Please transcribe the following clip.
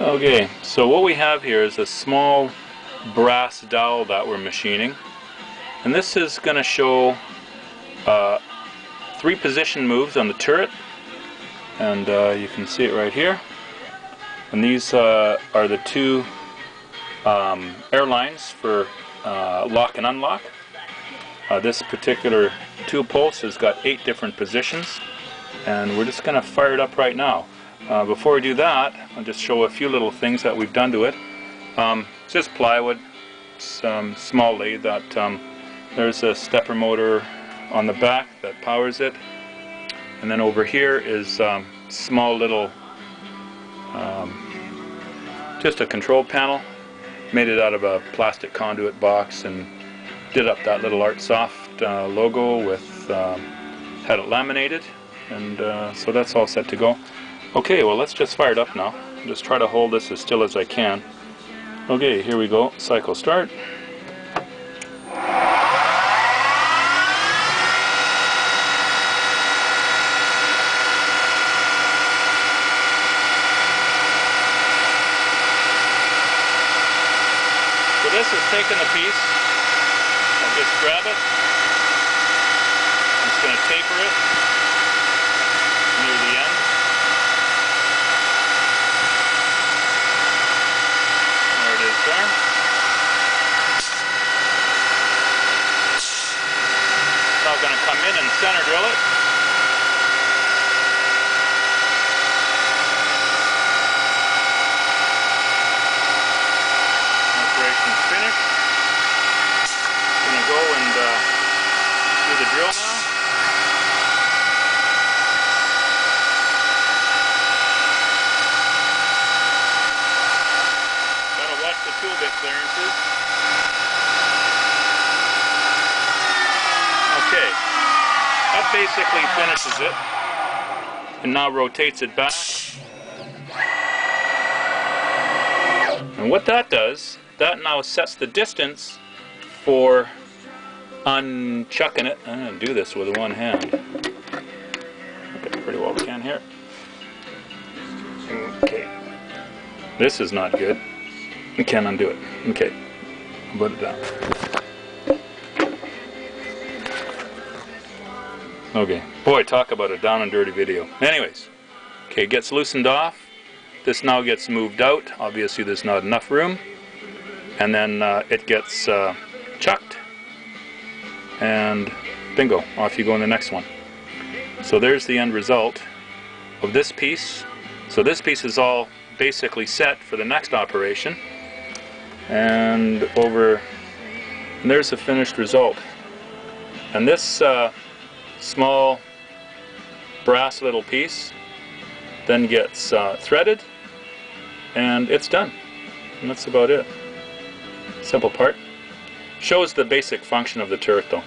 Okay, so what we have here is a small brass dowel that we're machining, and this is going to show 3 position moves on the turret, and you can see it right here. And these are the 2 airlines for lock and unlock. This particular tool post has got 8 different positions, and we're just going to fire it up right now. Before we do that, I'll just show a few little things that we've done to it. It's just plywood, some small lathe that there's a stepper motor on the back that powers it, and then over here is small little just a control panel. Made it out of a plastic conduit box and did up that little ArtSoft logo with had it laminated, and so that's all set to go. Okay, well, let's just fire it up now. Just try to hold this as still as I can. Okay, here we go. Cycle start. So this is taking the piece. I'll just grab it. I'm just going to taper it near the end. There. Now I'm going to come in and center drill it. Operation's finished. I'm going to go and do the drill now. The tool bit clearances. Okay, that basically finishes it, and now rotates it back. And what that does, that now sets the distance for unchucking it. I'm going to do this with one hand. Okay, pretty well can here. Okay, this is not good. We can't undo it. Okay, I'll put it down. Okay, boy, talk about a down and dirty video. Anyways, okay, it gets loosened off. This now gets moved out. Obviously, there's not enough room. And then it gets chucked, and bingo, off you go in the next one. So there's the end result of this piece. So this piece is all basically set for the next operation. And there's the finished result. And this small brass little piece then gets threaded, and it's done. And that's about it. Simple part. Shows the basic function of the turret though.